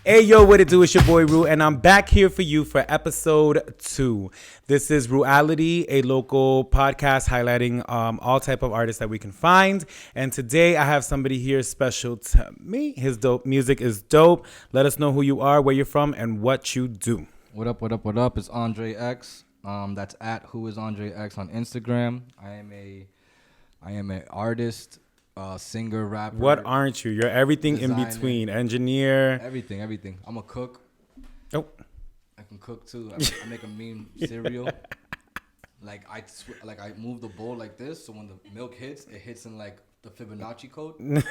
Hey, yo, what it do? It's your boy, Rue, and I'm back here for you for episode 2. This is Ruality, a local podcast highlighting all type of artists that we can find. And today I have somebody here special to me. His dope music is dope. Let us know who you are, where you're from, and what you do. What up, what up, what up? It's AndreX. That's at whoisAndreX on Instagram. I am a artist, singer, rapper. What aren't you? You're everything designer, in between. Engineer. Everything. I'm a cook. Oh. I can cook too. I make a mean cereal. Like I move the bowl like this, so when the milk hits, it hits in like the Fibonacci code.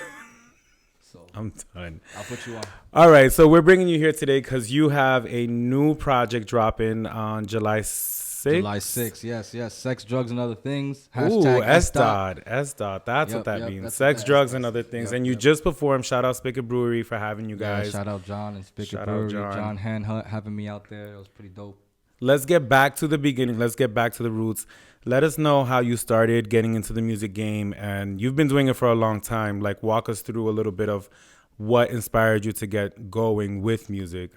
So I'm done. I'll put you on. All right, so we're bringing you here today because you have a new project dropping on July 6th. July 6th, yes. Sex, drugs, and other things. Ooh, Hashtag sDOT. That's what that means. that's Sex, what drugs, that and is. other things. Yep, And you yep. just performed. Shout out Spigot Brewery for having you guys. Yeah, shout out John and Spigot Shout out Brewery. John. John Han having me out there. It was pretty dope. Let's get back to the beginning. Let's get back to the roots. Let us know how you started getting into the music game. And you've been doing it for a long time. Like, walk us through a little bit of what inspired you to get going with music.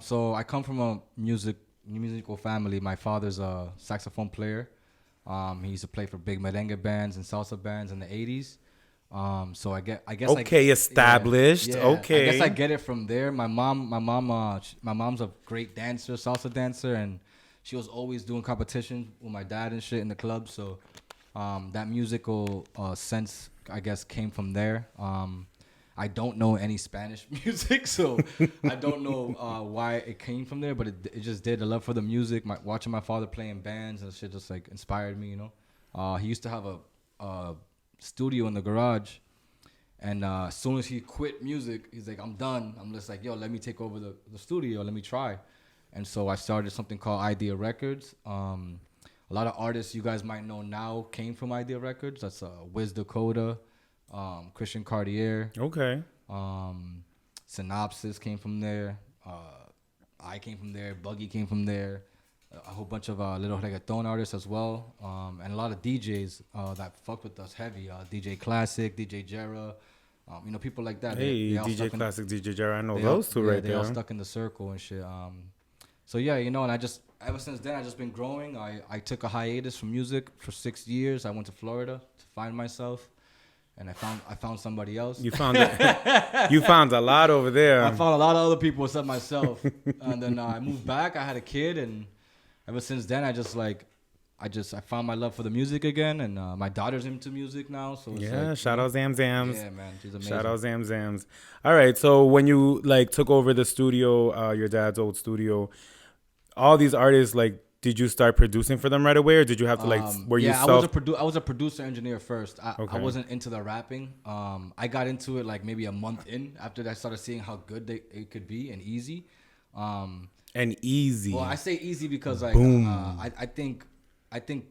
So I come from a musical family. My father's a saxophone player. He used to play for big merengue bands and salsa bands in the 80s. So I guess Okay, established. Yeah. Okay. I guess I get it from there. My mom's a great dancer, salsa dancer, and she was always doing competition with my dad and shit in the club. So that musical sense, I guess, came from there. I don't know any Spanish music, so I don't know why it came from there, but it just did. The love for the music, watching my father play in bands and shit just like inspired me, you know. He used to have a studio in the garage, and as soon as he quit music, he's like, I'm done. I'm just like, yo, let me take over the studio. Let me try. And so I started something called Idea Records. A lot of artists you guys might know now came from Idea Records. That's Wiz Dakota. Christian Cartier. Okay. Synopsis came from there. I came from there. Buggy came from there. A whole bunch of little reggaeton artists as well. And a lot of DJs that fucked with us heavy. DJ Classic, DJ Jera. People like that. Hey, they all DJ stuck Classic, DJ Jera. I know those two right they there. all stuck in the circle and shit. So yeah, and I just, ever since then, I just been growing. I took a hiatus from music for 6 years. I went to Florida to find myself. And I found somebody else. You found you found a lot over there. I found a lot of other people except myself. And then I moved back. I had a kid, and ever since then, I found my love for the music again. And my daughter's into music now, so it's Yeah, like, shout out Zam Zams. Yeah, man, she's amazing. Shout out Zam Zams. All right, so when you took over the studio, your dad's old studio, all these artists did you start producing for them right away, or did you have to I was a producer engineer first. I wasn't into the rapping. I got into it maybe a month in after that. I started seeing how good it could be and easy. And easy. Well, I say easy because I think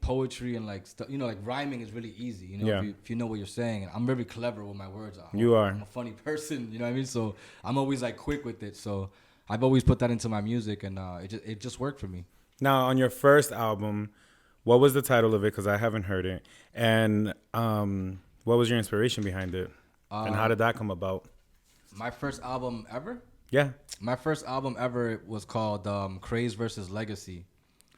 poetry and rhyming is really easy. If you know what you're saying. And I'm very clever with my words. I'm a funny person. You know what I mean? So I'm always quick with it. So I've always put that into my music, and it just worked for me. Now, on your first album, what was the title of it? Because I haven't heard it. And what was your inspiration behind it? And how did that come about? My first album ever? Yeah. My first album ever was called Craze versus Legacy.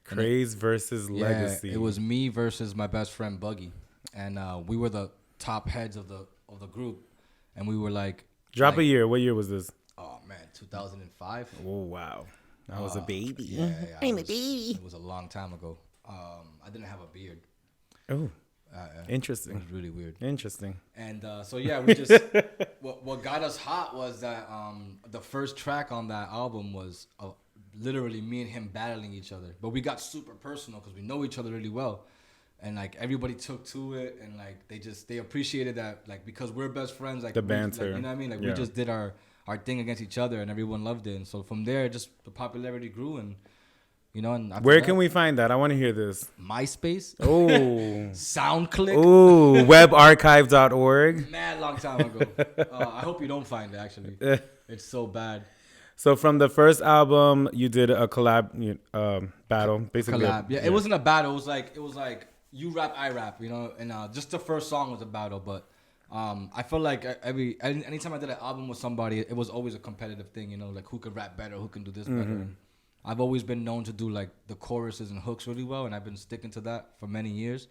Craze versus Legacy. It was me versus my best friend Buggy. And we were the top heads of the group. And we were Drop a year. What year was this? Oh, man, 2005. Oh, wow. I was a baby. Yeah, I'm a baby. It was a long time ago. I didn't have a beard. Oh, interesting. It was really weird. Interesting. And we just what got us hot was that the first track on that album was literally me and him battling each other. But we got super personal because we know each other really well, and everybody took to it, and they appreciated that because we're best friends. The banter. You know what I mean? We just did our thing against each other, and everyone loved it. And so from there, just the popularity grew, and and where can we find that? I want to hear this. MySpace. Oh. SoundClick. Oh, webarchive.org. Mad long time ago. I hope you don't find it, actually. It's so bad. So from the first album, you did a collab battle, basically. Yeah, it wasn't a battle. It was like you rap, I rap, and just the first song was a battle, but I feel like anytime I did an album with somebody, it was always a competitive thing, you know, like who could rap better, who can do this better. And I've always been known to do like the choruses and hooks really well, and I've been sticking to that for many years.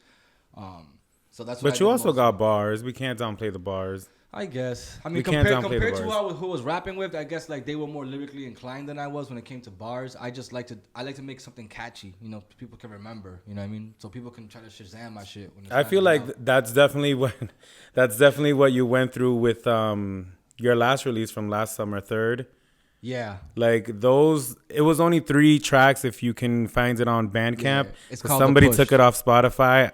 So that's what But you also got bars. We can't downplay the bars. I guess. I mean, We can't downplay compared the to bars. who I was rapping with, I guess like they were more lyrically inclined than I was when it came to bars. I like to make something catchy, you know, people can remember, you know what I mean? So people can try to Shazam my shit. When it's I feel like that's definitely what you went through with your last release from last summer, Third. Yeah. Like those, it was only 3 tracks if you can find it on Bandcamp. Yeah, it's called Somebody The Push. took it off Spotify.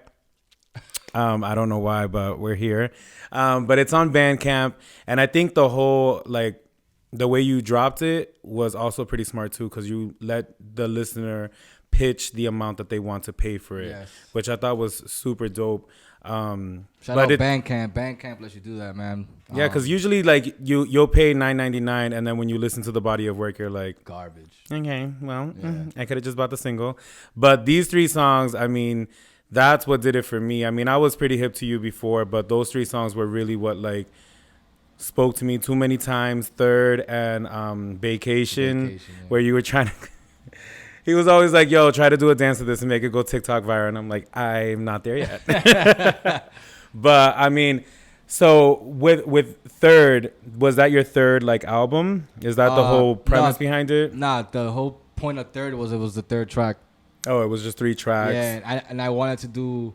I don't know why, but we're here. But it's on Bandcamp, and I think the whole like the way you dropped it was also pretty smart too, because you let the listener pitch the amount that they want to pay for it, Yes. which I thought was super dope. Shout but out it, Bandcamp. Bandcamp lets you do that, man. yeah, because usually like you'll pay $9.99, and then when you listen to the body of work, you're like, garbage. okay, well, Yeah. I could have just bought the single. But these 3 songs, I mean, that's what did it for me. I mean, I was pretty hip to you before, but those 3 songs were really what like spoke to me. Too Many Times, Third, and Vacation, Yeah. where you were trying to. He was always like, yo, try to do a dance to this and make it go TikTok viral. And I'm like, I'm not there yet. But I mean, so with Third, was that your third like album? Is that the whole premise behind it? Nah, the whole point of Third was it was the 3rd track. Oh, it was just 3 tracks. Yeah, and I wanted to do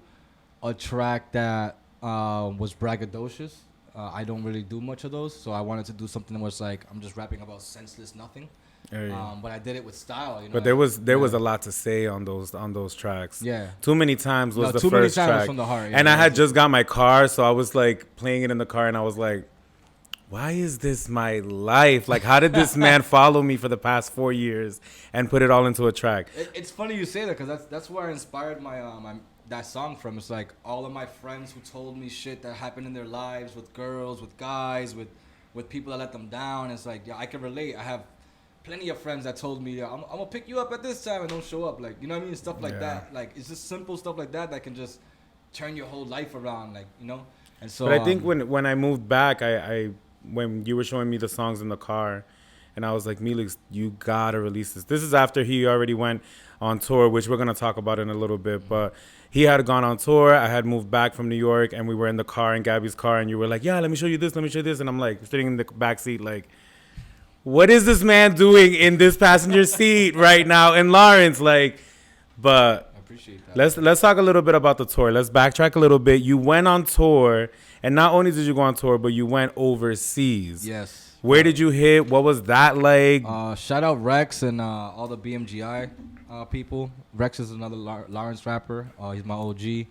a track that was braggadocious. I don't really do much of those, so I wanted to do something that was like I'm just rapping about senseless nothing. But I did it with style, you know. But there was a lot to say on those tracks. Yeah. Too Many Times was the Too Many first Times was track. from the heart, And yeah. I had just got my car, so I was like playing it in the car, and I was like, why is this my life? Like, how did this man follow me for the past 4 years and put it all into a track? It's funny you say that because that's where I inspired my that song from. It's like all of my friends who told me shit that happened in their lives with girls, with guys, with people that let them down. It's like, yeah, I can relate. I have plenty of friends that told me, yeah, I'm gonna pick you up at this time and don't show up. Like, you know what I mean? Stuff like that. Like, it's just simple stuff like that can just turn your whole life around. Like, you know. And so. But I think when I moved back, I when you were showing me the songs in the car, and I was like, Melix, you gotta release this. This is after he already went on tour, which we're gonna talk about in a little bit. But he had gone on tour. I had moved back from New York, and we were in the car, in Gabby's car, and you were like, yeah, let me show you this, and I'm like sitting in the back seat, like, what is this man doing in this passenger seat right now in Lawrence? Like, but I appreciate that. let's talk a little bit about the tour. Let's backtrack a little bit. You went on tour, and not only did you go on tour, but you went overseas. Yes. Where did you hit? What was that like? Shout out Rex and all the BMGI people. Rex is another Lawrence rapper. He's my OG. He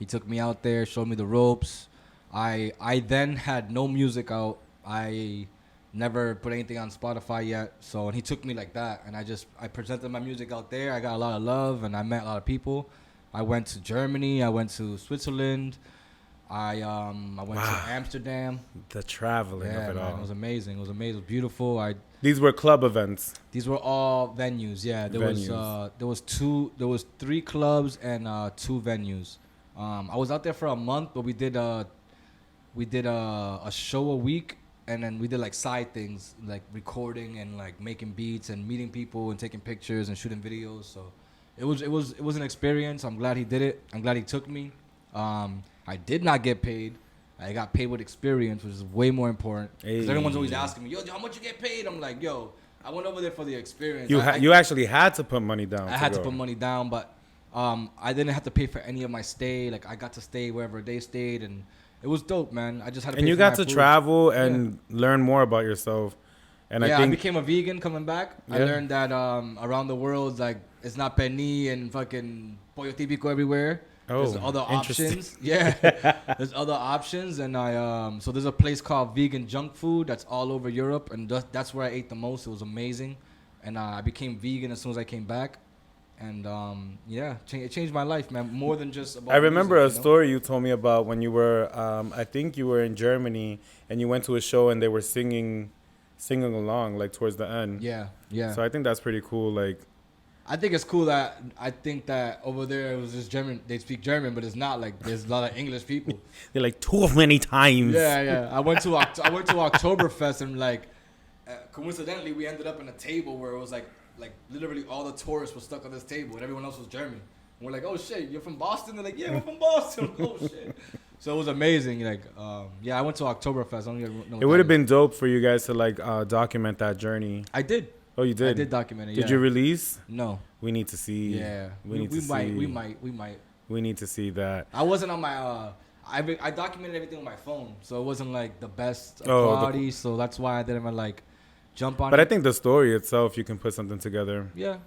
took me out there, showed me the ropes. I then had no music out. I never put anything on Spotify yet. So and he took me like that, and I presented my music out there. I got a lot of love, and I met a lot of people. I went to Germany. I went to Switzerland. I went to Amsterdam. The traveling Yeah, of it man, all. it was amazing. It was amazing. It was beautiful. These were club events. These were all venues. Yeah, there was 3 clubs and 2 venues. I was out there for a month, but we did a show a week, and then we did like side things like recording and like making beats and meeting people and taking pictures and shooting videos. So it was an experience. I'm glad he did it. I'm glad he took me. I did not get paid. I got paid with experience, which is way more important. Because everyone's always asking me, yo, how much you get paid? I'm like, yo, I went over there for the experience. You actually had to put money down. I had to put money down, but I didn't have to pay for any of my stay. Like, I got to stay wherever they stayed, and it was dope, man. I just had to pay And you for got my to food. travel and learn more about yourself. And I I think became a vegan coming back. Yeah. I learned that around the world, like, it's not pernil and fucking pollo típico everywhere. There's other interesting. options. Yeah, there's other options, and so there's a place called Vegan Junk Food that's all over Europe, and that's where I ate the most. It was amazing, and I became vegan as soon as I came back, and it changed my life, man. More than just about. I remember music, a you know? story you told me about when you were, I think you were in Germany, and you went to a show and they were singing along like towards the end. Yeah. So I think that's pretty cool. Like, I think it's cool that I think that over there it was just German. They speak German, but it's not like there's a lot of English people. They're like too many times. Yeah. I went to Oktoberfest and like coincidentally we ended up in a table where it was like literally all the tourists were stuck on this table and everyone else was German. And we're like, oh shit, you're from Boston? They're like, yeah, we're from Boston. Oh shit. So it was amazing. Like, I went to Oktoberfest. I don't even know. It would have been dope for you guys to like document that journey. I did. Oh, you did? I did document it. Did you release? No. We need to see. Yeah. We might. We need to see that. I wasn't on my. I documented everything on my phone, so it wasn't like the best quality. So that's why I didn't even like jump on. But I think the story itself, you can put something together. Yeah.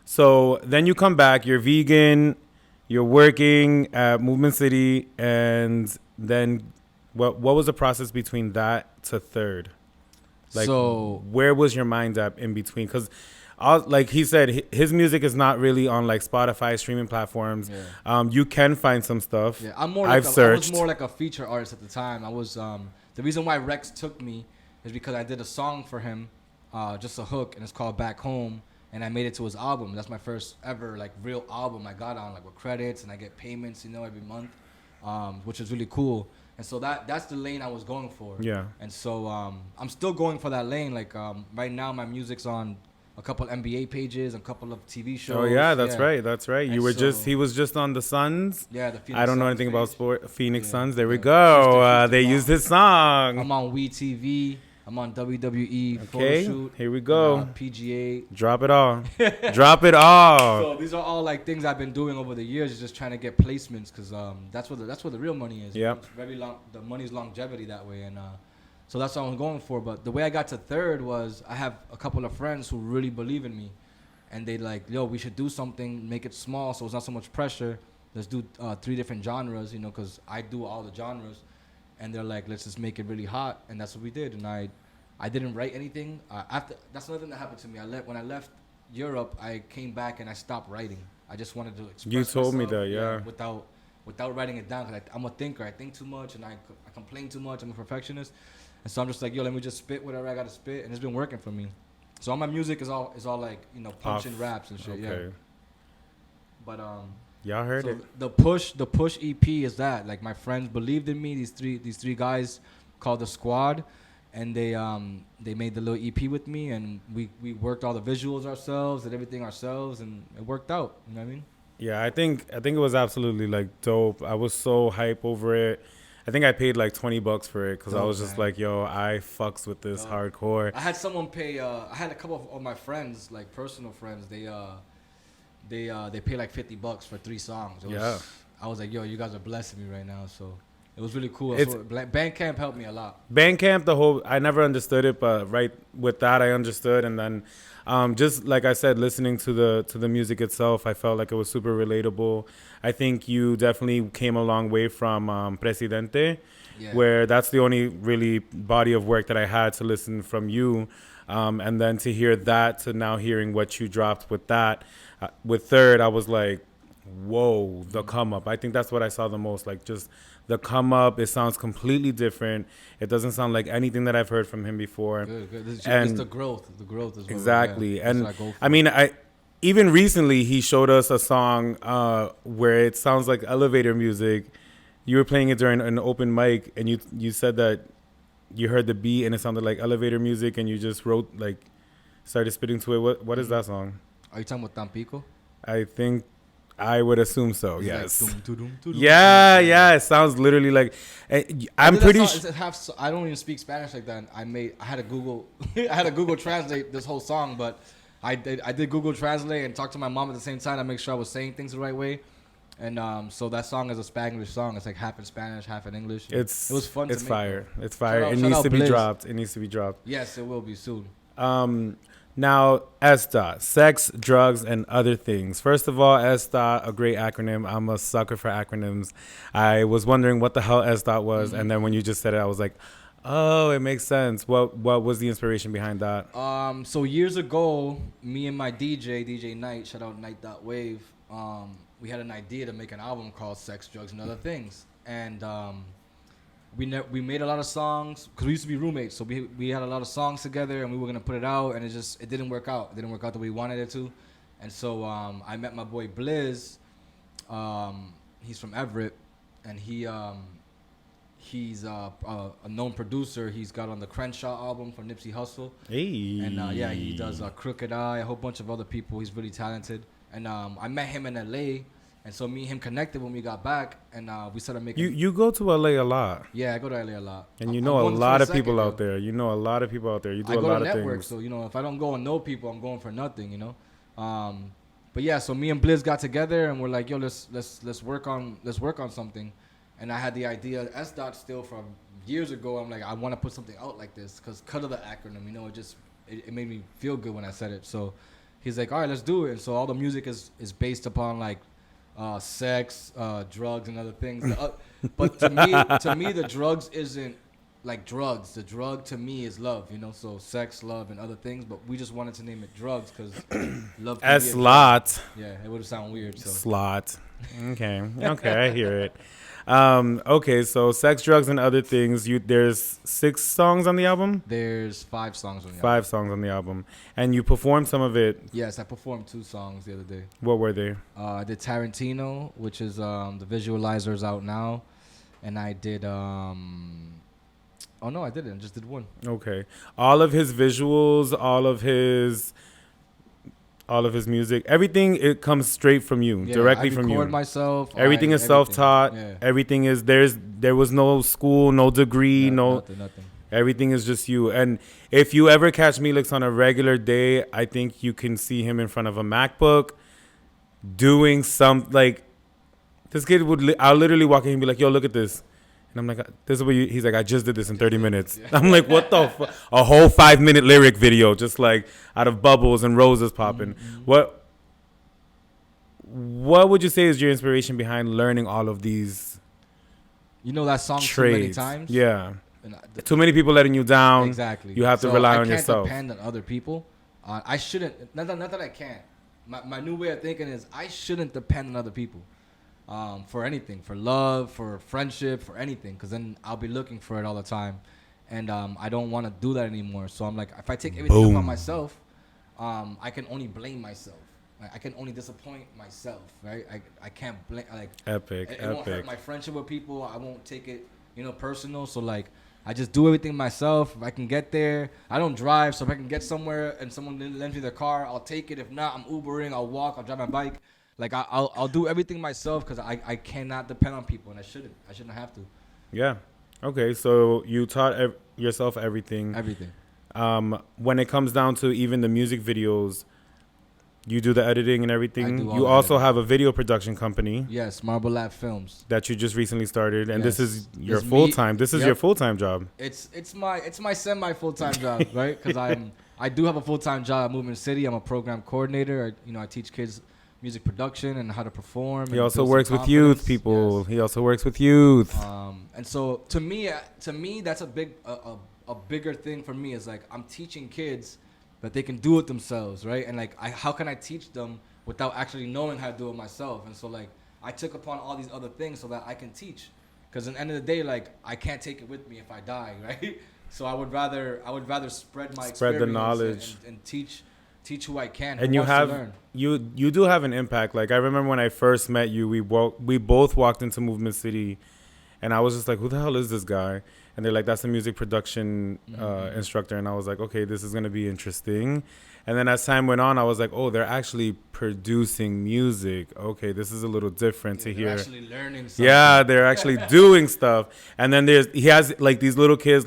So then you come back. You're vegan. You're working at Movement City, and then what was the process between that to Third? Like, so where was your mind at in between? Because, like he said, his music is not really on like Spotify streaming platforms. Yeah. You can find some stuff. Yeah, I was more like a feature artist at the time. I was the reason why Rex took me is because I did a song for him, just a hook, and it's called Back Home, and I made it to his album. That's my first ever like real album I got on like with credits, and I get payments, every month, which is really cool. And so that's the lane I was going for. Yeah. And so I'm still going for that lane. Like right now, my music's on a couple NBA pages, a couple of TV shows. Oh yeah, that's right. That's right. And You were he was just on the Suns. Yeah, the Phoenix I don't know Suns anything page. about sport. Phoenix Suns. There we Yeah. go. They used his song. I'm on WeTV. I'm on WWE. Okay. Photo shoot, Here we go. PGA. Drop it all. Drop it all. So these are all like things I've been doing over the years, is just trying to get placements, because that's where the real money is. Yep. It's very long. The money's longevity that way, and so that's what I'm going for. But the way I got to Third was I have a couple of friends who really believe in me, and they like, yo, we should do something, make it small, so it's not so much pressure. Let's do 3 different genres, because I do all the genres, and they're like, let's just make it really hot, and that's what we did. And I didn't write anything. After that's another thing that happened to me. When I left Europe, I came back and I stopped writing. I just wanted to express You told me myself, that, yeah. Without writing it down, because I'm a thinker. I think too much, and I complain too much. I'm a perfectionist, and so I'm just like, yo, let me just spit whatever I gotta spit, and it's been working for me. So all my music is all like punching raps and shit. Okay. Yeah. But Y'all heard it. the push EP is that, like, my friends believed in me. These three guys called the Squad, and they made the little EP with me, and we worked all the visuals ourselves, did everything ourselves, and it worked out. You know what I mean? Yeah, I think it was absolutely like dope. I was so hype over it. I think I paid like $20 for it because I was just like, yo, I fucks with this hardcore. I had someone pay. I had a couple of my friends, like personal friends. They pay like $50 for 3 songs. I was like, yo, you guys are blessing me right now. So it was really cool. Bandcamp helped me a lot. Bandcamp, I never understood it, but right with that I understood, and then just like I said, listening to the music itself, I felt like it was super relatable. I think you definitely came a long way from Presidente, where that's the only really body of work that I had to listen from you, and then to hear that to now hearing what you dropped with that, with Third, I was like, whoa, the come up. I think that's what I saw the most, like just the come up. It sounds completely different. It doesn't sound like anything that I've heard from him before. Good. It's the growth. The growth is exactly. And I mean, even recently he showed us a song where it sounds like elevator music. You were playing it during an open mic, and you said that you heard the beat and it sounded like elevator music, and you just started spitting to it. What is that song? Are you talking about Tampico? I think I would assume so. It's yes. Like, yeah. It sounds literally like. I'm pretty sure. I don't even speak Spanish like that. I had a Google. I had a Google Translate this whole song, but I did Google Translate and talk to my mom at the same time to make sure I was saying things the right way. And so that song is a Spanglish song. It's like half in Spanish, half in English. It was fun. It's to fire. Make. It's fire. It needs to be dropped. It needs to be dropped. Yes, it will be soon. Now, sDOT, sex, drugs, and other things. First of all, sDOT, a great acronym. I'm a sucker for acronyms. I was wondering what the hell sDOT was, and then when you just said it, I was like, oh, it makes sense. What was the inspiration behind that? So years ago, me and my DJ Knight, shout out Night.wave, we had an idea to make an album called Sex, Drugs, and Other Things. And we made a lot of songs because we used to be roommates. So we had a lot of songs together, and we were gonna put it out, and it didn't work out. It didn't work out the way we wanted it to. And so I met my boy Blizz. He's from Everett, and he's a known producer. He's got on the Crenshaw album for Nipsey Hussle. Hey. And he does Crooked Eye, a whole bunch of other people. He's really talented. And I met him in LA, and so me and him connected when we got back, and we started making. You go to LA a lot. Yeah, I go to LA a lot. And you know a lot of people out there. You know a lot of people out there. You do a lot of network, things. So if I don't go and know people, I'm going for nothing. But yeah, so me and Blizz got together, and we're like, yo, let's work on something. And I had the idea sDOT still from years ago. I'm like, I want to put something out like this because of the acronym. It made me feel good when I said it. So he's like, all right, let's do it. And so all the music is based upon like sex, drugs, and other things. But to me, the drugs isn't like drugs. The drug to me is love. So sex, love, and other things. But we just wanted to name it drugs because love. Slot. Yeah, it would sound weird. So. Slot. Okay, I hear it. Okay, so sex, drugs, and other things. There's 6 songs on the album. There's 5 songs on the album. 5 songs on the album, and you performed some of it. Yes, I performed 2 songs the other day. What were they? I did Tarantino, which is the visualizer's out now, and I did. Oh no, I didn't. I just did 1. Okay, all of his visuals, all of his music, everything, it comes straight from you, directly from you. I record myself. Everything is self-taught. Yeah. Everything is there was no school, no degree, nothing. Everything is just you. And if you ever catch Melix on a regular day, I think you can see him in front of a MacBook doing this kid I'll literally walk in and be like, yo, look at this. And I'm like, this is what he's like, I just did this in 30 minutes. Yeah. I'm like, what the fuck? A whole 5-minute lyric video, just like out of bubbles and roses popping. Mm-hmm. What would you say is your inspiration behind learning all of these that song trades? Too many times? Yeah. Too many people letting you down. Exactly. You have to rely on yourself. I can't depend on other people. I shouldn't. Not that I can't. My new way of thinking is I shouldn't depend on other people. For anything, for love, for friendship, for anything, because then I'll be looking for it all the time, and I don't want to do that anymore. So I'm like, if I take everything upon myself, I can only blame myself. I can only disappoint myself, right? I can't blame. Epic. It won't hurt my friendship with people. I won't take it, personal. So I just do everything myself. If I can get there, I don't drive, so if I can get somewhere and someone lends me their car, I'll take it. If not, I'm Ubering. I'll walk. I'll drive my bike. I'll do everything myself because I cannot depend on people, and I shouldn't have to. Yeah. Okay. So you taught yourself everything. Everything. When it comes down to even the music videos, you do the editing and everything. You also have a video production company. Yes, Marble Lab Films. That you just recently started, and this is your full time. This is your full time job. It's my semi full time job, right? Because I do have a full time job at Movement City. I'm a program coordinator. I teach kids music production and how to perform. He also works with youth people. Yes. He also works with youth. And so to me, that's a bigger thing for me is I'm teaching kids that they can do it themselves, right? And how can I teach them without actually knowing how to do it myself? And so I took upon all these other things so that I can teach, because at the end of the day, I can't take it with me if I die, right? So I would rather spread my experience the knowledge and teach who I can. And you do have an impact. I remember when I first met you, we both walked into Movement City, and I was just like, who the hell is this guy? And they're like, that's a music production instructor. And I was like, okay, this is going to be interesting. And then as time went on, I was like, oh, they're actually producing music. Okay, this is a little different to hear. They're actually learning something. Yeah, they're actually doing stuff. And then he has these little kids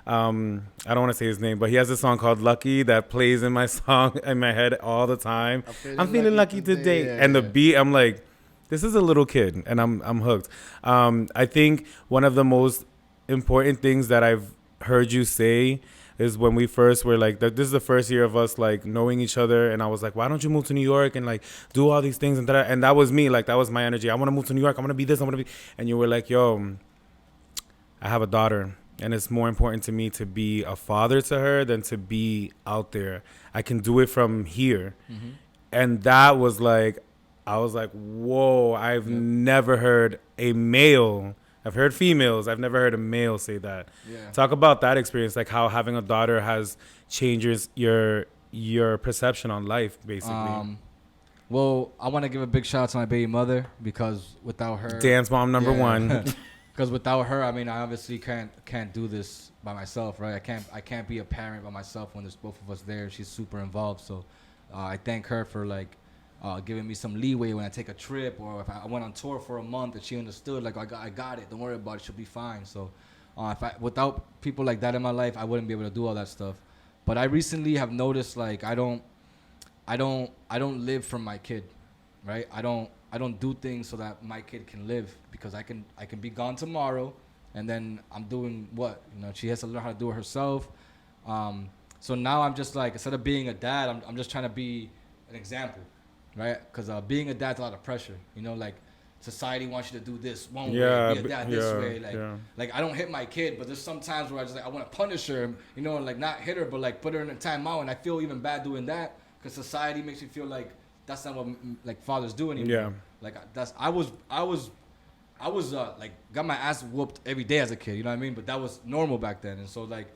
I don't want to say his name, but he has a song called Lucky that plays in my head all the time. I'm feeling lucky today. Yeah, and the beat, I'm like, this is a little kid, and I'm hooked. I think one of the most important things that I've heard you say is when we first were this is the first year of us knowing each other, and I was like, why don't you move to New York and do all these things and that, and that was me, that was my energy. I want to move to New York. I want to be this. I want to be, and you were like, yo, I have a daughter. And it's more important to me to be a father to her than to be out there. I can do it from here. Mm-hmm. And that was I was like, whoa, I've never heard a male I've heard females. I've never heard a male say that. Yeah. Talk about that experience, like how having a daughter has changed your perception on life, basically. Well, I want to give a big shout out to my baby mother because without her, Dance mom number one. Because without her, I mean, I obviously can't do this by myself, right? I can't be a parent by myself when there's both of us there. She's super involved, so I thank her for like giving me some leeway when I take a trip or if I went on tour for a month and she understood like I got it. Don't worry about it. She'll be fine. So without people like that in my life, I wouldn't be able to do all that stuff. But I recently have noticed like I don't live for my kid, right? I don't do things so that my kid can live because I can be gone tomorrow, and then I'm doing what? She has to learn how to do it herself. So now I'm just like, instead of being a dad, I'm just trying to be an example, right? Because being a dad's a lot of pressure, like society wants you to do this one way, be a dad this way. Like I don't hit my kid, but there's some times where I want to punish her, and like not hit her, but like put her in a timeout, and I feel even bad doing that because society makes me feel like that's not what like fathers do anymore. Yeah. Like I was like got my ass whooped every day as a kid, you know what I mean? But that was normal back then, and so like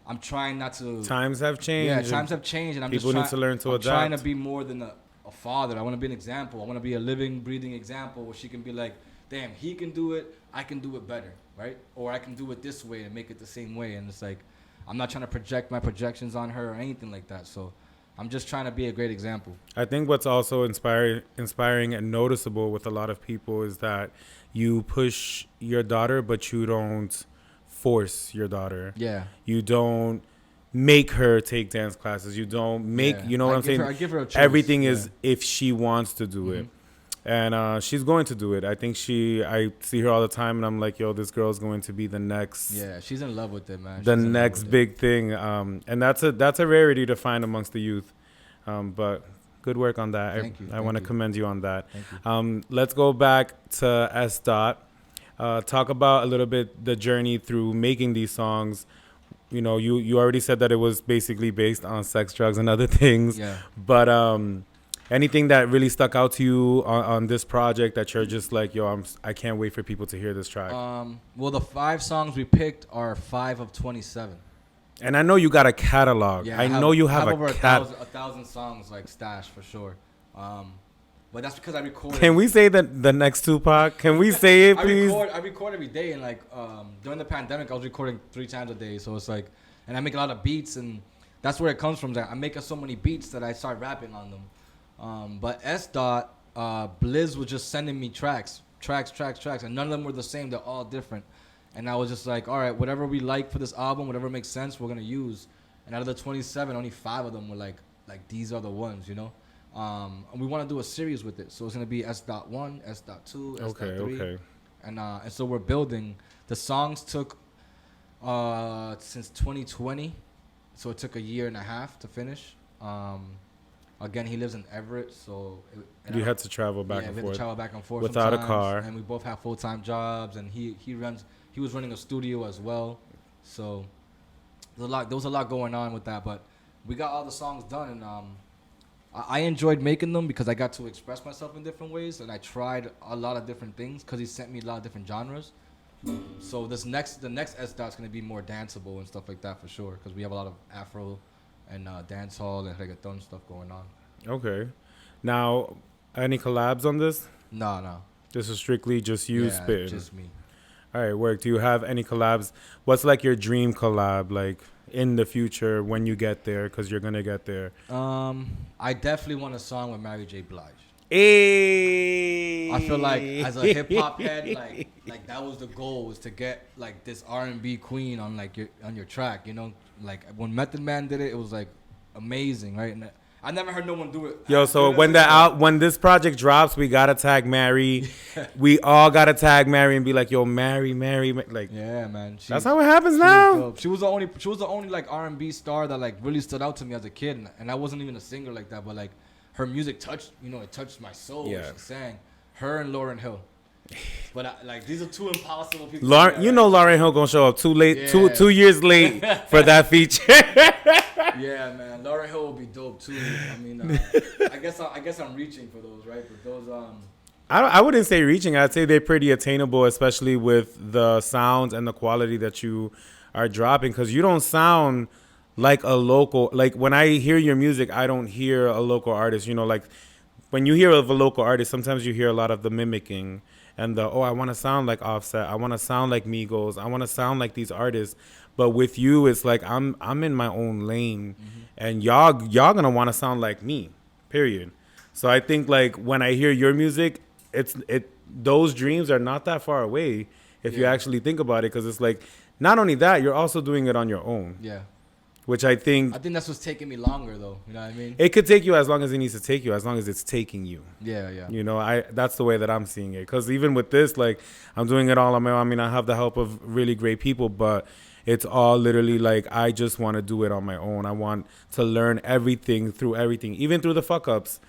I'm trying not to. Times have changed. Yeah, times have changed, and people need to learn to adapt. I'm trying to be more than a father. I want to be an example. I want to be a living, breathing example where she can be like, damn, he can do it, I can do it better, right? Or I can do it this way and make it the same way. And it's like, I'm not trying to project my projections on her or anything like that. So I'm just trying to be a great example. I think what's also inspiring and noticeable with a lot of people is that you push your daughter, but you don't force your daughter. Yeah. You don't make her take dance classes. You don't make, you know what I'm saying? I give her a choice. Everything is if she wants to do it. And she's going to do it. I think I see her all the time, and I'm like, yo, this girl's going to be the next. Yeah, she's in love with it, man. The next big thing. And that's a rarity to find amongst the youth. But good work on that. Thank you. I want to commend you on that. Thank you. Let's go back to sDOT. Talk about a little bit the journey through making these songs. You already said that it was basically based on sex, drugs, and other things. Yeah. But anything that really stuck out to you on this project that you're just like, yo, I can't wait for people to hear this track? Well, the 5 songs we picked are 5 of 27. And I know you got a catalog. Yeah, I know you have over a 1,000 songs like stashed for sure. But that's because I record. Can we say the next Tupac? Can we say it, please? I record every day, and like during the pandemic, I was recording 3 times a day. So it's like, and I make a lot of beats, and that's where it comes from. That I'm making so many beats that I start rapping on them. But sDOT, Blizz was just sending me tracks, and none of them were the same. They're all different. And I was just like, all right, whatever we like for this album, whatever makes sense, we're gonna use. And out of the 27, only 5 of them were like these are the ones, And we want to do a series with it, so it's gonna be sDOT1, sDOT2, sDOT3, okay. And so we're building. The songs took since 2020, so it took a year and a half to finish. Again, he lives in Everett, so you had to travel back and forth. Yeah, we had to travel back and forth without a car, and we both have full-time jobs, and he was running a studio as well, so there was a lot going on with that, but we got all the songs done, and I enjoyed making them because I got to express myself in different ways, and I tried a lot of different things because he sent me a lot of different genres. So the next sDOT's gonna be more danceable and stuff like that for sure, because we have a lot of Afro and dancehall and reggaeton stuff going on. Okay, now any collabs on this? No. This is strictly just you spitting. Just me. All right, work. Do you have any collabs? What's like your dream collab, like in the future when you get there? Because you're gonna get there. I definitely want a song with Mary J. Blige. Hey. I feel like as a hip hop head, like that was the goal, was to get like this R&B queen on your track. Like when Method Man did it, it was like amazing, right? And I never heard no one do it. Yo, so when this project drops, we gotta tag Mary. We all gotta tag Mary and be like, yo, Mary, like. Yeah, man. That's how it happens now. She was the only like R&B star that like really stood out to me as a kid, and I wasn't even a singer like that, but like her music touched my soul. Yeah. She sang. Her and Lauryn Hill. But these are 2 impossible people. Lauryn Hill gonna show up too late, yeah. 2 years late for that feature. Yeah, man. Lauryn Hill will be dope too. I mean, I guess I'm reaching for those, right? But those I wouldn't say reaching. I'd say they're pretty attainable, especially with the sounds and the quality that you are dropping. Because you don't sound like a local. Like when I hear your music, I don't hear a local artist. You know, like when you hear of a local artist, sometimes you hear a lot of the mimicking and the I want to sound like Offset. I want to sound like Migos. I want to sound like these artists. But with you, it's like I'm in my own lane, and y'all gonna want to sound like me. Period. So I think like when I hear your music, those dreams are not that far away if you actually think about it, because it's like not only that, you're also doing it on your own. Yeah. Which I think that's what's taking me longer though. You know what I mean? it could take you as long as it needs to take you, as long as it's taking you. Yeah, yeah. You know, that's the way that I'm seeing it. Because even with this, like I'm doing it all on my own. I mean, I have the help of really great people, but it's all literally like I just want to do it on my own. I want to learn everything, even through the fuck ups.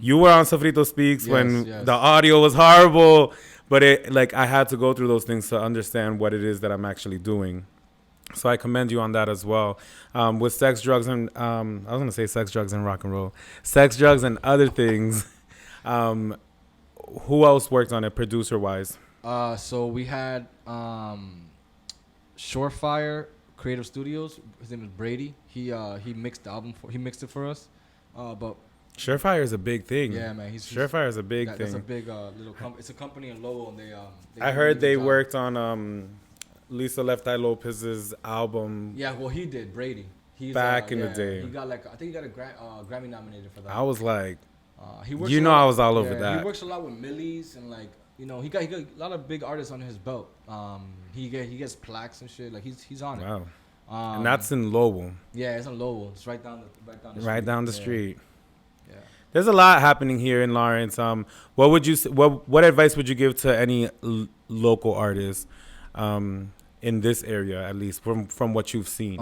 You were on Sofrito Speaks when the audio was horrible, but I had to go through those things to understand what it is that I'm actually doing. So I commend you on that as well. With sex, drugs, and I was going to say sex, drugs, and rock and roll. Sex, drugs, and other things. Who else worked on it producer-wise? So we had Shorefire Creative Studios. His name is Brady. He mixed the album. He mixed it for us. But Surefire is a big thing. Yeah, man. Surefire is a big thing. That's a big little company. It's a company in Lowell, and they I heard they worked on Lisa Left Eye Lopez's album. Yeah, well, he did. Brady. He's back in the day. He got I think he got a Grammy nominated for that. I was like, he works I was all over that. He works a lot with Millie's and he got a lot of big artists on his belt. He gets plaques and shit. Like he's on it. Wow. And that's in Lowell. Yeah, it's in Lowell. It's right down the street. Right down the street. Yeah. There's a lot happening here in Lawrence. What would you what advice would you give to any local artists in this area, at least from what you've seen?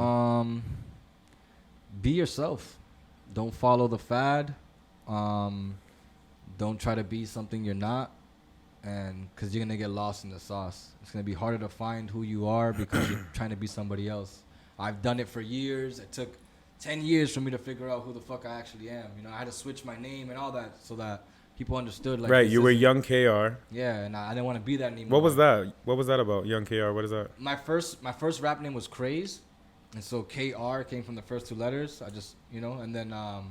Be yourself. Don't follow the fad. Don't try to be something you're not, and because you're gonna get lost in the sauce. It's gonna be harder to find who you are because you're trying to be somebody else. I've done it for years. It took 10 years for me to figure out who the fuck I actually am. You know, I had to switch my name and all that so that people understood. Like, right, you were Young KR. Yeah, and I didn't want to be that anymore. What was that? What was that about, Young KR? What is that? My first rap name was Craze, and so KR came from the first two letters. I just, and then I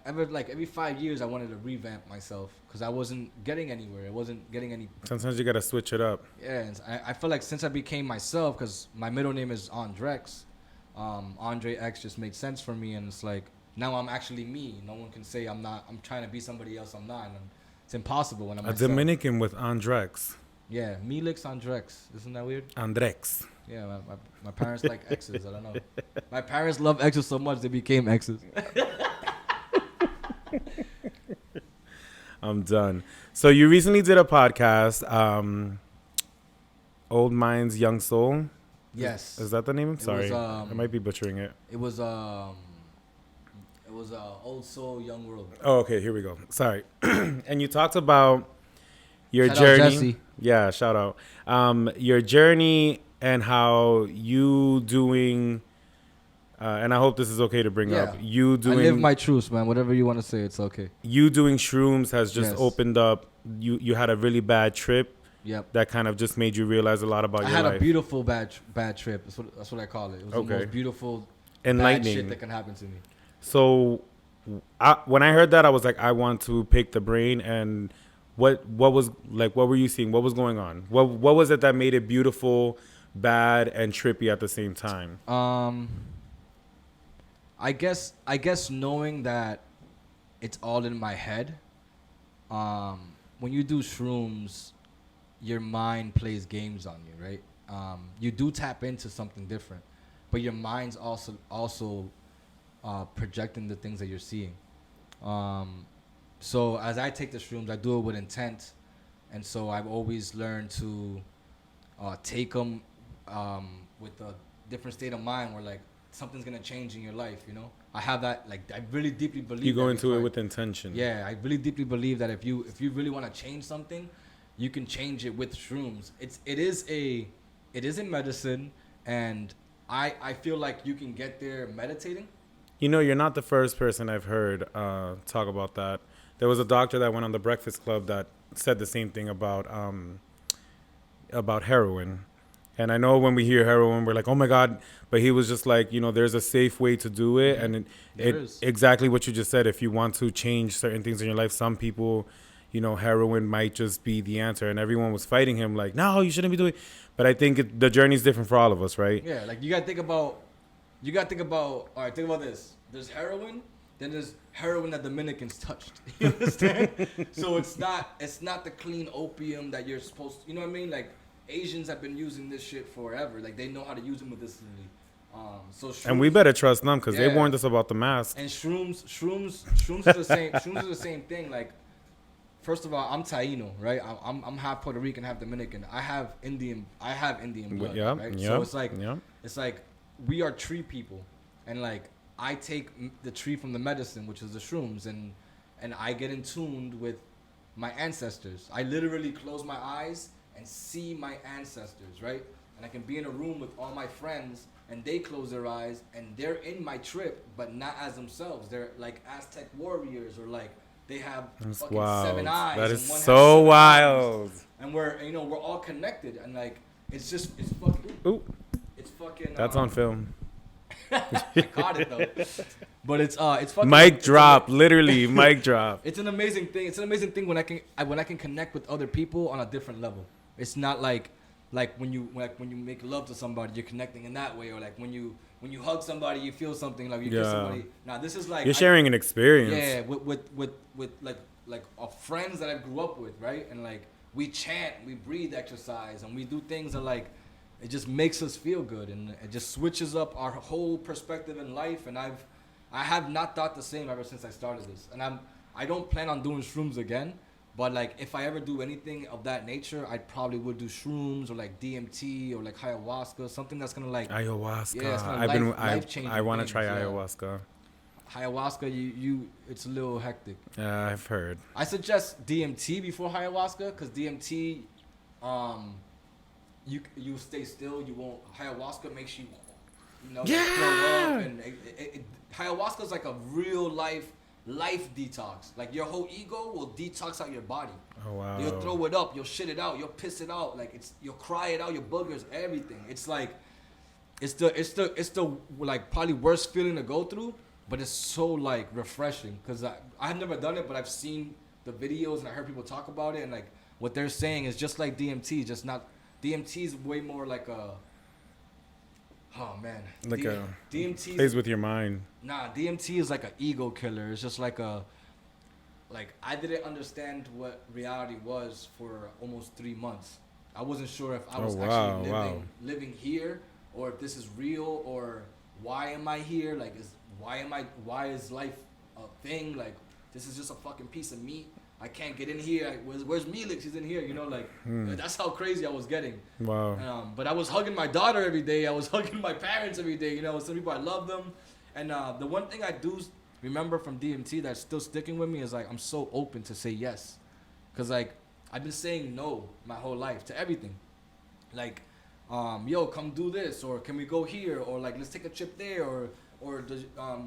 every 5 years I wanted to revamp myself because I wasn't getting anywhere. I wasn't getting any. Sometimes you gotta switch it up. Yeah, and I feel like since I became myself, because my middle name is AndreX, AndreX just made sense for me, and it's like now I'm actually me. No one can say I'm not. I'm trying to be somebody else. I'm not. And it's impossible when I'm a Dominican with AndreX. Yeah, Melix AndreX. Isn't that weird? AndreX. Yeah, my parents like X's. I don't know. My parents love X's so much they became X's. I'm done. So you recently did a podcast, Old Minds, Young Soul. Yes. Is that the name? I'm sorry. I might be butchering it. It was Old Soul, Young World. Oh, okay. Here we go. Sorry. And you talked about your Shout journey. out Jesse. Yeah, shout out. Your journey and how you doing. And I hope this is okay to bring up. You doing. I live my truths, man. Whatever you want to say, it's okay. You doing shrooms has just opened up. You had a really bad trip. Yep. That kind of just made you realize a lot about your life. I had a beautiful bad trip. That's what I call it. It was the most beautiful, enlightening bad shit that can happen to me. So, when I heard that, I was like, I want to pick the brain. And what was like? What were you seeing? What was going on? What was it that made it beautiful, bad, and trippy at the same time? I guess knowing that it's all in my head. When you do shrooms, your mind plays games on you, right? You do tap into something different, but your mind's also projecting the things that you're seeing. So as I take the shrooms, I do it with intent, and so I've always learned to take them with a different state of mind, where like something's gonna change in your life. I have that. Like, I really deeply believe. You go into it with intention. Yeah, I really deeply believe that if you really want to change something, you can change it with shrooms. It is a medicine, and I feel like you can get there meditating. You're not the first person I've heard talk about that. There was a doctor that went on the Breakfast Club that said the same thing about heroin. And I know when we hear heroin, we're like, oh my God. But he was just like, there's a safe way to do it. And it exactly what you just said. If you want to change certain things in your life, some people, heroin might just be the answer. And everyone was fighting him like, no, you shouldn't be doing it. But I think the journey is different for all of us, right? Yeah, like you got to think about, all right, think about this. There's heroin, then there's heroin that Dominicans touched. You understand? So it's not the clean opium that you're supposed to, you know what I mean? Like, Asians have been using this shit forever. Like, they know how to use it medicinally. So shrooms, and we better trust them because they warned us about the mask. And shrooms is the same. Shrooms is the same thing. Like, first of all, I'm Taino, right? I'm half Puerto Rican, half Dominican. I have Indian blood, right? So it's like we are tree people, and like I take the tree from the medicine, which is the shrooms, and I get in tuned with my ancestors. I literally close my eyes and see my ancestors, right? And I can be in a room with all my friends, and they close their eyes, and they're in my trip, but not as themselves. They're like Aztec warriors, or like they have fucking wild. 7 eyes. That is and one so wild. And we're all connected, and like it's fucking. Ooh. It's fucking. That's on film. I caught it though. But it's fucking. Mic drop, literally mic drop. It's an amazing thing. It's an amazing thing when I can connect with other people on a different level. It's not like when you make love to somebody, you're connecting in that way, or like when you hug somebody, you feel something, like you kiss somebody. Now this is like you're sharing an experience. Yeah, with like friends that I grew up with, right? And like we chant, we breathe exercise, and we do things that like it just makes us feel good, and it just switches up our whole perspective in life. And I have not thought the same ever since I started this, and I don't plan on doing shrooms again. But like, if I ever do anything of that nature, I probably would do shrooms or like DMT or like ayahuasca, something that's gonna like ayahuasca. Yeah, it's gonna life-changing I want to things, try ayahuasca. Ayahuasca, it's a little hectic. Yeah, I've heard. I suggest DMT before ayahuasca, because DMT, you stay still. You won't. Ayahuasca makes you, throw up, and ayahuasca is like a real life detox. Like your whole ego will detox out your body. Oh wow. You'll throw it up, you'll shit it out, you'll piss it out. Like you'll cry it out, your boogers, everything. It's like it's the like probably worst feeling to go through, but it's so like refreshing, because I've never done it, but I've seen the videos and I heard people talk about it, and like what they're saying is just like DMT, just not DMT is way more like a like DMT plays with your mind. Nah, DMT is like an ego killer. It's just like I didn't understand what reality was for almost 3 mons. I wasn't sure if I was actually living here, or if this is real, or why am I here? Like, why is life a thing? Like, this is just a fucking piece of meat. I can't get in here. Where's Melix? He's in here. That's how crazy I was getting. Wow. But I was hugging my daughter every day. I was hugging my parents every day. Some people, I love them. And the one thing I do remember from DMT that's still sticking with me is like I'm so open to say yes, because like I've been saying no my whole life to everything. Like, yo, come do this, or can we go here, or like let's take a trip there, or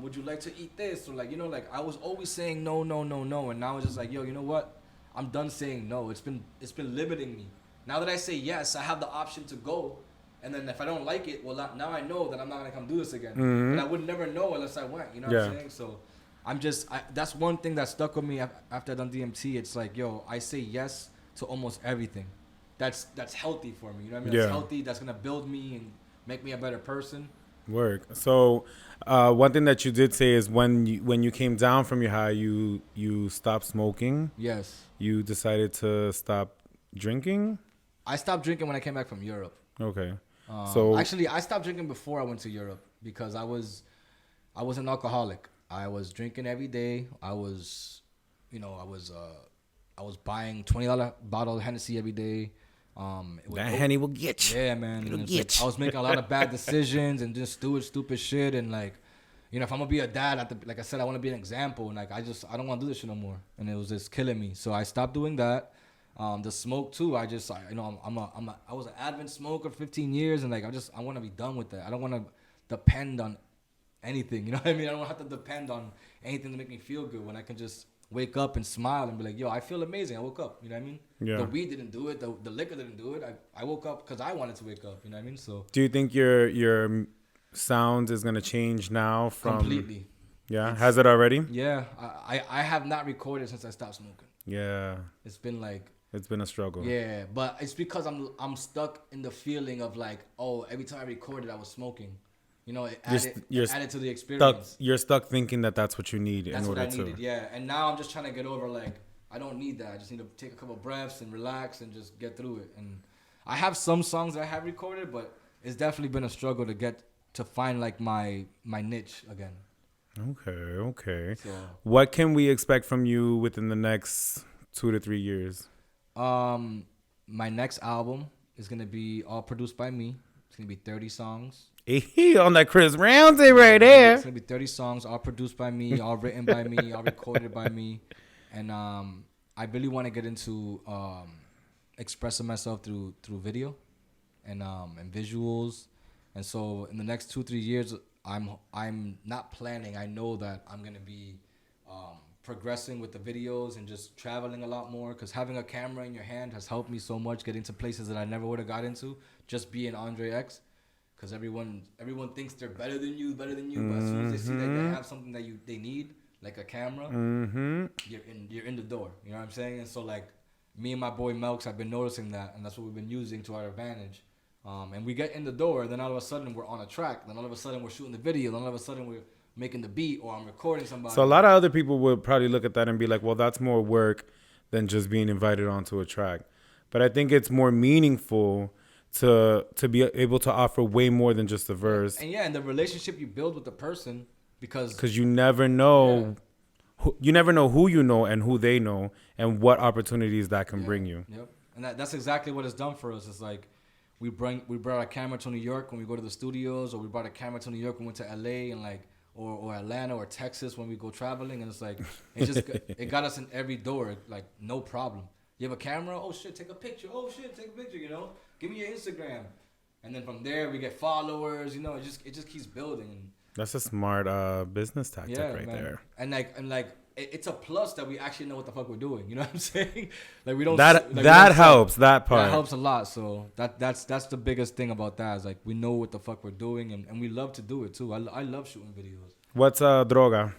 would you like to eat this, or like like I was always saying no, and now it's just like, yo, you know what? I'm done saying no. It's been limiting me. Now that I say yes, I have the option to go. And then if I don't like it, well, now I know that I'm not going to come do this again. Mm-hmm. But I would never know unless I went, what I'm saying? So that's one thing that stuck with me after I done DMT. It's like, yo, I say yes to almost everything. That's healthy for me. You know what I mean? That's healthy. That's going to build me and make me a better person. Work. So one thing that you did say is when you came down from your high, you stopped smoking. Yes. You decided to stop drinking? I stopped drinking when I came back from Europe. Okay. So actually, I stopped drinking before I went to Europe, because I was an alcoholic. I was drinking every day. I was buying $20 bottle of Hennessy every day. That Henny will get you. Yeah, man. I was making a lot of bad decisions and just doing stupid shit. And like, if I'm gonna be a dad, like I said, I want to be an example. And like, I don't want to do this shit no more. And it was just killing me. So I stopped doing that. The smoke too. I was an Advent smoker for 15 years, and like I want to be done with that. I don't want to depend on anything. You know what I mean? I don't have to depend on anything to make me feel good when I can just wake up and smile and be like, yo, I feel amazing. I woke up. You know what I mean? Yeah. The weed didn't do it. The liquor didn't do it. I woke up because I wanted to wake up. You know what I mean? So Do you think your sound is gonna change now from completely. Yeah, has it already? Yeah, I have not recorded since I stopped smoking. Yeah, It's been like, it's been a struggle. yeah, but it's because I'm stuck in the feeling of like, oh, every time I recorded, I was smoking. You know, it added to the experience. You're stuck thinking that that's what you need That's in what order I to. needed, yeah. And now I'm just trying to get over like, I don't need that. I just need to take a couple breaths and relax and just get through it. And I have some songs that I have recorded, but it's definitely been a struggle to find like my niche again. Okay. So, What can we expect from you within the next 2 to 3 years? my next album is gonna be all produced by me. It's gonna be 30 songs. On that Chris Roundy right there. It's gonna be 30 songs, all produced by me, all written by me, all recorded by me, and I really want to get into expressing myself through video and visuals, and so in the next 2-3 years, I'm not planning. I know that I'm gonna be progressing with the videos and just traveling a lot more, because having a camera in your hand has helped me so much get into places that I never would have got into just being AndreX. Because everyone thinks they're better than you, but as soon as they see that they have something that they need, like a camera, you're in the door. You know what I'm saying? And so like me and my boy Melks have been noticing that, and that's what we've been using to our advantage. And we get in the door, then all of a sudden we're on a track. Then all of a sudden we're shooting the video. Then all of a sudden we're making the beat, or I'm recording somebody. So a lot of other people would probably look at that and be like, well, that's more work than just being invited onto a track. But I think it's more meaningful to be able to offer way more than just a verse. And the relationship you build with the person, because you never know. Yeah. You never know who you know and who they know and what opportunities that can bring you. Yep. And that's exactly what it's done for us. It's like we brought a camera to New York when we go to the studios, or we brought a camera to New York when we went to LA, and like or Atlanta or Texas when we go traveling, and it's like it got us in every door, like no problem. You have a camera? Oh shit, take a picture. Oh shit, take a picture, you know? Give me your Instagram. And then from there we get followers, you know, it just keeps building. That's a smart business tactic there. And it's a plus that we actually know what the fuck we're doing. You know what I'm saying? Like we don't. That helps. That part. That helps a lot. So that's the biggest thing about that, is like we know what the fuck we're doing, and we love to do it too. I love shooting videos. What's droga?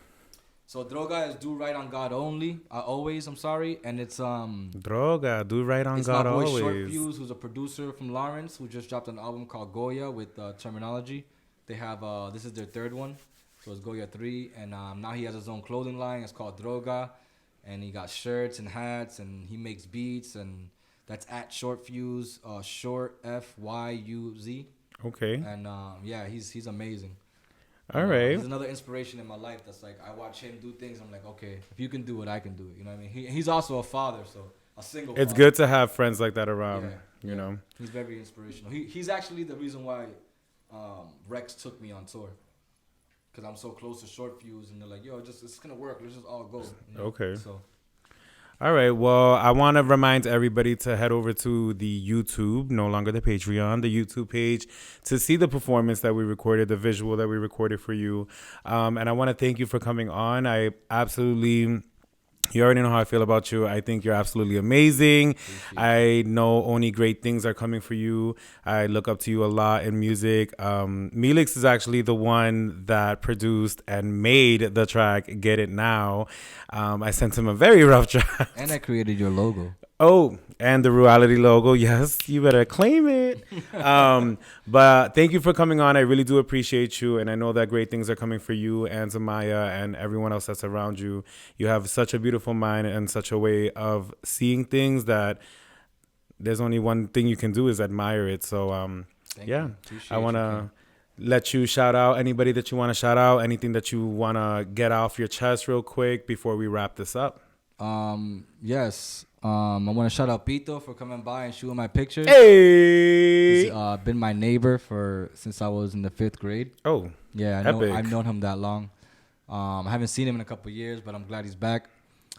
So droga is do right on God only. I'm sorry, and it's droga, do right on God always. It's my boy Short Fuse, who's a producer from Lawrence, who just dropped an album called Goya with Terminology. They have this is their third one, so it's Goya 3, and now he has his own clothing line. It's called Droga, and he got shirts and hats, and he makes beats, and that's at Short Fuse, short FYUZ. Okay. And he's amazing. All right. He's another inspiration in my life. That's like, I watch him do things. I'm like, okay, if you can do it, I can do it. You know what I mean? He's also a father, so a single. It's father. Good to have friends like that around. You know. He's very inspirational. He's actually the reason why Rex took me on tour, because I'm so close to Short Fuse, and they're like, yo, it's gonna work. Let's just all go. You know? Okay. So. All right. Well, I want to remind everybody to head over to the YouTube, no longer the Patreon, the YouTube page, to see the performance that we recorded, the visual that we recorded for you. And I want to thank you for coming on. You already know how I feel about you. I think you're absolutely amazing. I know only great things are coming for you. I look up to you a lot in music. Melix is actually the one that produced and made the track Get It Now. I sent him a very rough draft. And I created your logo. Oh, and the Reality logo. Yes, you better claim it. But thank you for coming on. I really do appreciate you. And I know that great things are coming for you and Zamaya and everyone else that's around you. You have such a beautiful mind and such a way of seeing things that there's only one thing you can do is admire it. So, I want to let you shout out anybody that you want to shout out, anything that you want to get off your chest real quick before we wrap this up. Yes. I want to shout out Pito for coming by and shooting my pictures. Hey! He's been my neighbor since I was in the 5th grade. Oh, yeah, I've known him that long. I haven't seen him in a couple of years, but I'm glad he's back.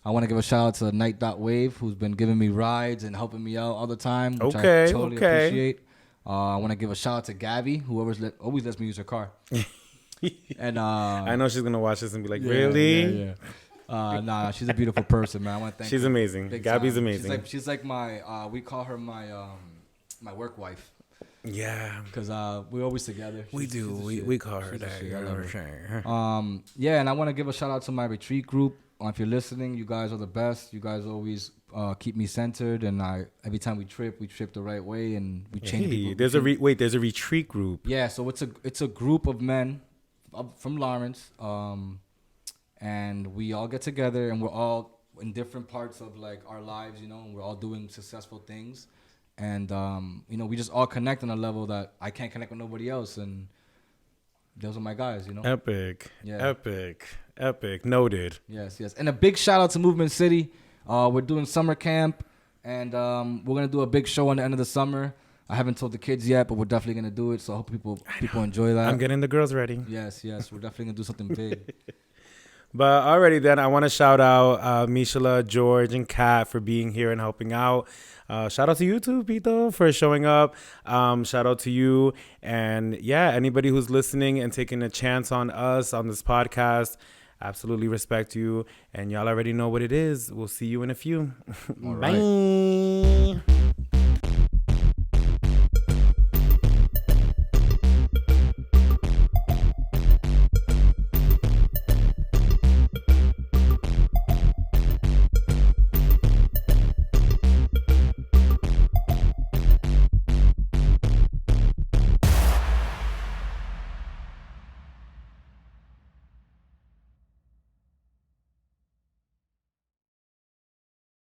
I want to give a shout out to Night.Wave, who's been giving me rides and helping me out all the time, which I totally appreciate. I want to give a shout out to Gabby, who always lets me use her car. And I know she's gonna watch this and be like, "Really?" Yeah. Nah, she's a beautiful person, man. I want to thank She's her amazing. big Gabby's time. amazing. She's like my, we call her my work wife. Yeah. Because we're always together. We do. We call her that. I You know love what her. I'm saying? Yeah, and I want to give a shout out to my retreat group. If you're listening, you guys are the best. You guys always keep me centered, and every time we trip the right way, and we change people. Hey, there's a retreat group. Yeah, so it's a group of men from Lawrence, and we all get together, and we're all in different parts of like our lives, you know, and we're all doing successful things, and you know, we just all connect on a level that I can't connect with nobody else, and those are my guys, you know. Epic. Yeah. Epic. Noted. Yes. And a big shout out to Movement City. We're doing summer camp, and we're gonna do a big show on the end of the summer. I haven't told the kids yet, but we're definitely gonna do it. So I hope people enjoy that. I'm getting the girls ready. Yes. We're definitely gonna do something big. But already then, I want to shout out Michela, George, and Kat for being here and helping out. Shout out to you too, Pito, for showing up. Shout out to you. And yeah, anybody who's listening and taking a chance on us on this podcast, absolutely respect you. And y'all already know what it is. We'll see you in a few. All Bye. right.